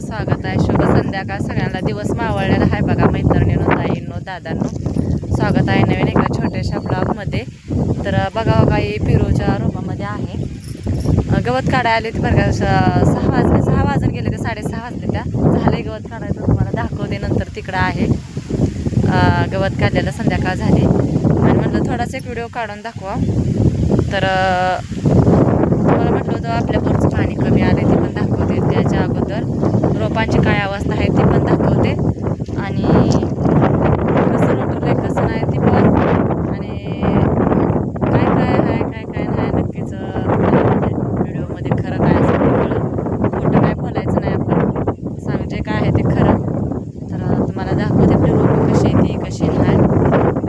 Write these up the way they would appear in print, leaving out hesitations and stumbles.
स्वागत आहे. शुभ संध्याकाळ सगळ्यांना. दिवस मावळलेला आहे बघा मैत्रिणींनो, ताईंनो, दादांनो. स्वागत आहे नवीन एका छोट्याशा ब्लॉगमध्ये. तर बघा काही पिरूच्या रोपामध्ये आहे. गवत काढायला आले ते बरं का. 6 वाजून गेले ते 6:30 वाजले त्या. झाले गवत काढायचं, तुम्हाला दाखवते नंतर. तिकडं आहे गवत काढलेलं, संध्याकाळ झाली आणि म्हटलं थोडासा एक व्हिडिओ काढून दाखवा. तर मला म्हटलं होतं आपल्या बोरचं पाणी कमी आले ते पण दाखवते. त्याच्या अगोदर रोपांची काय अवस्था आहे ती पण दाखवते आणि कसं रोटलं कसं नाही ती पण, आणि काय काय आहे काय काय नाही नक्कीच व्हिडिओमध्ये खरं काय असं खोटं काय बोलायचं नाही. आपण सांगते काय आहे ते खरं. तर तुम्हाला दाखवते आपली रोपं कशी आहे ती कशी नाही,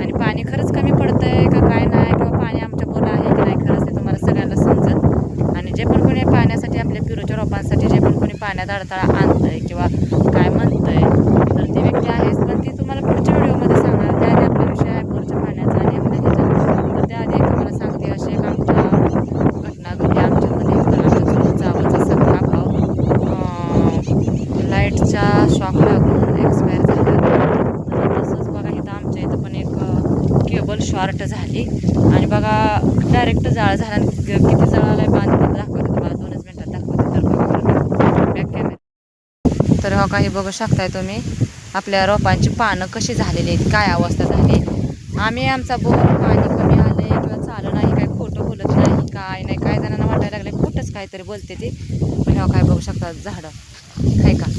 आणि पाणी खरंच कमी पडतं आहे का काय नाही, किंवा पाणी आमच्या बोला आहे की नाही खरंच ते तुम्हाला सगळ्यांना समजत. आणि जे पण कोणी पाण्यासाठी आपल्या पिरूच्या रोपांसाठी जे पण कोणी पाण्यात अडथळा आणतंय किंवा काय म्हणतंय तर ती व्यक्ती आहेच, पण ती तुम्हाला पुढच्या व्हिडिओमध्ये सांगणार. त्याआधी आपला विषय आहे बोरच्या पाण्याचा आणि आपल्या ह्याचा. तर त्याआधी एक तुम्हाला सांगते, अशी एक आमच्या घटना घडली आमच्यामध्ये. तर आमच्या जावंचा सगळा भाव लाईटच्या शॉक लागून एक्सपायर झाला. तर तसंच बघा इथं आमच्या इथं पण एक केबल शॉर्ट झाली आणि बघा डायरेक्ट जाळ झाला. किती जळाला बांधून दाखवते तुम्हाला 2च मिनिटात दाखवते. तर बघा बॅक कॅमेरा. तर हो काही बघू शकताय तुम्ही आपल्या रोपांची पानं कशी झालेली आहेत, काय अवस्था झाली. आम्ही आमचा बोर पाणी कमी आले किंवा चालू नाही, काय खोटं बोलत नाही काय नाही. काय जणांना वाटायला लागले खोटंच काहीतरी बोलते ती, पण हो काय बघू शकता झाडं आहे का.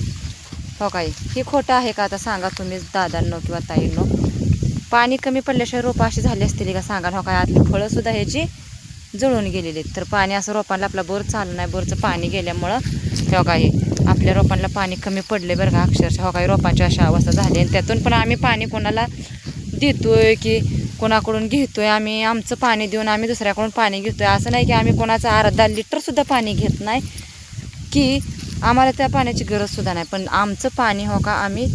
हो काय हे खोटं आहे का आता सांगा तुम्ही दादांनो किंवा ताईंनो. पाणी कमी पडल्याशिवाय रोपं अशी झाली असतील का सांगा. हो काय आतली फळंसुद्धा ह्याची जळून गेलेले आहेत. तर पाणी असं रोपांना आपला बोर चालू नाही, बोरचं पाणी गेल्यामुळं तेव्हा काही आपल्या रोपांना पाणी कमी पडले बरं का अक्षरशः. हो काही रोपांची अशा अवस्था झाली. आणि त्यातून पण आम्ही पाणी कोणाला देतोय की कोणाकडून घेतोय, आम्ही आमचं पाणी देऊन आम्ही दुसऱ्याकडून पाणी घेतोय. असं नाही की आम्ही कोणाचं अर्धा लिटरसुद्धा पाणी घेत नाही, की आम्हाला त्या पाण्याची गरजसुद्धा नाही. पण आमचं पाणी हो का आम्ही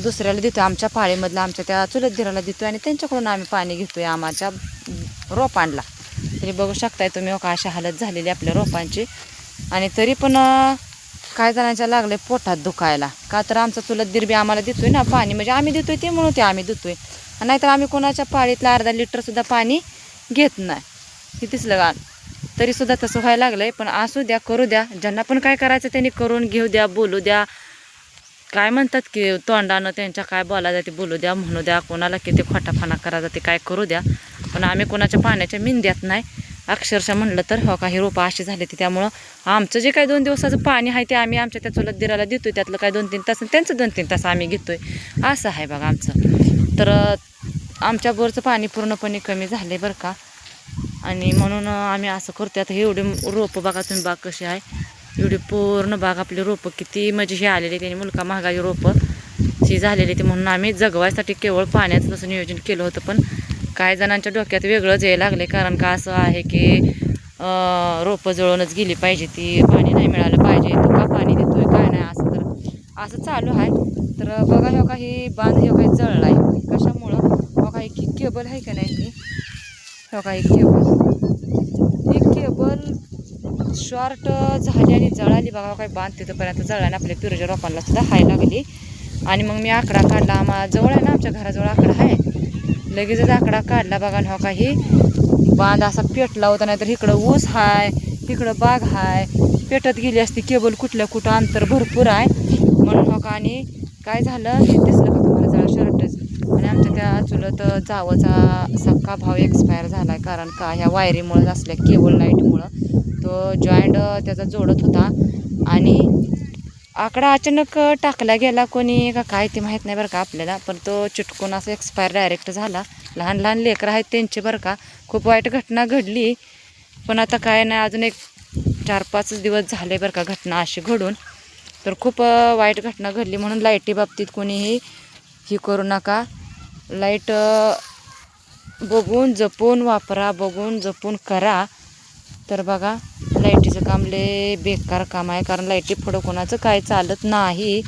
दुसऱ्याला देतो, आमच्या पाळीमधलं आमच्या त्या चुलत दिराला देतोय आणि त्यांच्याकडून आम्ही पाणी घेतोय आमच्या रोपांना. तरी बघू शकताय तुम्ही हो का अशी हालत झालेली आपल्या रोपांची. आणि तरी पण काय जणांच्या लागले पोटात दुखायला, का तर आमचा चुलत दीर बी आम्हाला देतोय ना पाणी, म्हणजे आम्ही देतोय ते म्हणून ते आम्ही देतोय. नाहीतर आम्ही कोणाच्या पाळीतलं अर्धा लिटरसुद्धा पाणी घेत नाही. हे दिसलं का. तरीसुद्धा तसं व्हायला लागलं आहे. पण असू द्या, करू द्या. ज्यांना पण काय करायचं त्यांनी करून घेऊ द्या, बोलू द्या. काय म्हणतात की तोंडानं त्यांच्या काय बोलायचं ते बोलू द्या, म्हणू द्या. कोणाला किती खोटाफाना करायचा ते काय करू द्या. पण आम्ही कोणाच्या पाण्याच्या मिंद्यात नाही अक्षरशः म्हणलं तर. हो का ही रोपं अशी झाली ती. त्यामुळं आमचं जे काही 2 दिवसाचं पाणी आहे ते आम्ही आमच्या त्या चुलत दिराला देतोय. त्यातलं काय 2-3 तास त्यांचं 2-3 तास आम्ही घेतोय. असं आहे बघा आमचं. तर आमच्या बोरचं पाणी पूर्णपणे कमी झाले बरं का. आणि म्हणून आम्ही असं करतो. आता एवढी रोपं बघा तुम्ही, बाग कशी आहे एवढी पूर्ण बाग आपली रोपं किती म्हणजे हे आलेली त्यांनी मुलका महागाई रोपं ही झालेली ती. म्हणून आम्ही जगवायसाठी केवळ पाण्याचं तसं नियोजन केलं होतं. पण काही जणांच्या डोक्यात वेगळंच यायला लागले, कारण का असं आहे की रोपं जळूनच गेली पाहिजे, ती पाणी नाही मिळालं पाहिजे, तू का पाणी देतोय काय नाही, असं तर असं चालू आहे. तर बघा हो काही बांध हो काही जळला आहे कशामुळं. हो काही केबल आहे का नाही ती, हो काही केबल शॉर्ट झाली आणि जळाली बघा. काही बांध तिथंपर्यंत जळाने आपल्या पिरूच्या रोपांना सुद्धा हाय लागली. आणि मग मी आकडा काढला, आम्हाला जवळ आहे ना आमच्या घराजवळ आकडा आहे, लगेचच आकडा काढला बघा. हो काही बांध असा पेटला होता, नाहीतर इकडं ऊस आहे इकडं बाग आहे, पेटत गेली असती केबल. कुठल्या कुठं अंतर भरपूर आहे म्हणून हो का. आणि काय झालं हे दिसलं का तुम्हाला जरा शर्टच. आणि आमच्या त्या चुलत जावचा सक्का भाव एक्सपायर झाला आहे, कारण का ह्या वायरीमुळं असल्या केबल लाईटमुळं तो जॉईंट त्याचा जोडत होता आणि आकडा अचानक टाकला गेला कोणी का काय ते माहीत नाही बरं का आपल्याला. पण तो चिटकून असं एक्सपायर डायरेक्ट झाला. लहान लहान लेकरं आहेत त्यांचे बरं का. खूप वाईट घटना घडली. पण आता काय नाही, अजून एक 4-5 दिवस झाले बरं का घटना अशी घडून. तर खूप वाईट घटना घडली. म्हणून लाईटी बाबतीत कोणीही ही करू नका. लाईट बघून जपून वापरा, बघून जपून करा. तर बघा लाईटीचं काम लय बेकार काम आहे, कारण लाईटी पुढं कोणाचं काय चालत नाही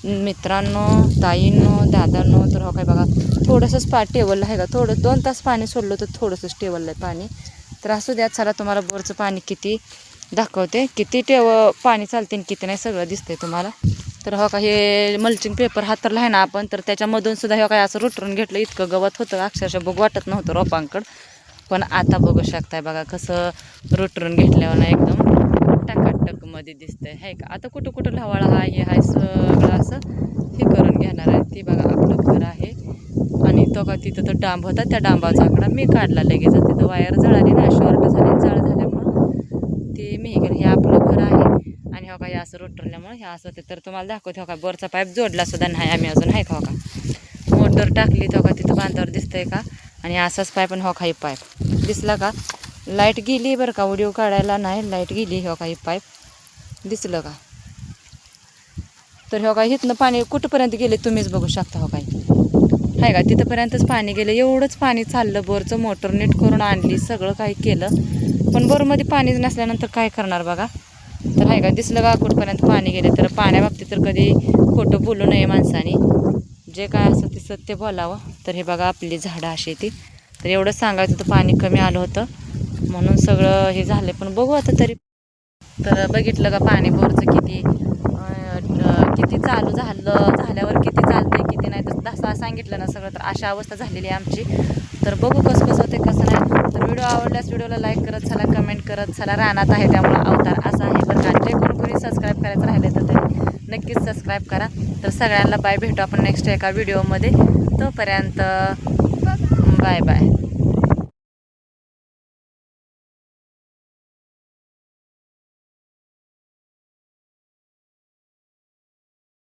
मित्रांनो, ताईंनो, दादांनो. तर हो काय बघा थोडंसंच टेबलला आहे का, थोडं 2 तास पाणी सोडलं तर थोडंसंच टेबलला आहे पाणी. तर असू द्या. चला तुम्हाला बोरचं पाणी किती दाखवते किती पाणी चालते आणि किती नाही सगळं दिसतंय तुम्हाला. तर हो का हे मल्चिंग पेपर हातरला आहे ना आपण, तर त्याच्यामधून सुद्धा हे काय असं रुटरून घेतलं. इतकं गवत होतं अक्षरशः बघू वाटत नव्हतं रोपांकडं, पण आता बघू शकताय बघा कसं रुटरून घेतल्यावर ना एकदम टकाटकमध्ये दिसतंय आहे का. आता कुठं कुठं लवाळा हा हे हाय सगळं असं हे करून घेणार आहे. ती बघा आपलं घर आहे आणि तो का तिथं तो डांब होता, त्या डांबाचा आकडा मी काढला लगेच. तिथं वायर जळाली ना, शॉर्ट झाली, जाळ झाल्यामुळं ते मी हे केलं. हे आपलं घर आहे आणि हो का हे असं रोटरल्यामुळे हे असं होते. तर तुम्हाला दाखवते हो का बोरचा पाईप जोडला सुद्धा नाही आम्ही अजून आहे का. हो का मोटर टाकली तो का तिथं बांधावर दिसतंय का, आणि असाच पाईप आणि हो का ही पाईप दिसला का. लाईट गेली बरं का, व्हिडिओ काढायला नाही, लाईट गेली. हो का ही पाईप दिसलं का. तर हो का इथनं पाणी कुठंपर्यंत गेले तुम्हीच बघू शकता. हो काय आहे का तिथंपर्यंतच पाणी गेलं. एवढंच पाणी चाललं. बोरचं मोटर नीट करून आणली, सगळं काही केलं, पण बोरमध्ये पाणीच नसल्यानंतर काय करणार बघा. तर आहे का दिसलं का कुठपर्यंत पाणी गेले. तर पाण्याबाबतीत तर कधी खोटं बोलू नये माणसाने, जे काय असं ते सत्य बोलावं. तर हे बघा आपली झाडं अशी ती. तर एवढंच सांगायचं होतं, पाणी कमी आलं होतं म्हणून सगळं हे झालं. पण बघू आता तरी. तर बघितलं का पाणी बोरचं किती किती चालू झाल्यावर किती चालते किती नाही. तर तसं सांगितलं ना सगळं, तर अशा अवस्था झालेली आहे आमची. तर बघू कसं कसं होते कसं नाही. तर व्हिडिओ आवडल्यास व्हिडिओला लाईक करत चला, कमेंट करत चला. रानात आहे त्यामुळं अवतार असा आहे बरं का. जे कोणी सबस्क्राईब करायचं राहिलं तर त्यांनी नक्कीच सबस्क्राईब करा. तर सगळ्यांना बाय, भेटू आपण नेक्स्ट एका व्हिडिओमध्ये. तोपर्यंत बाय बाय.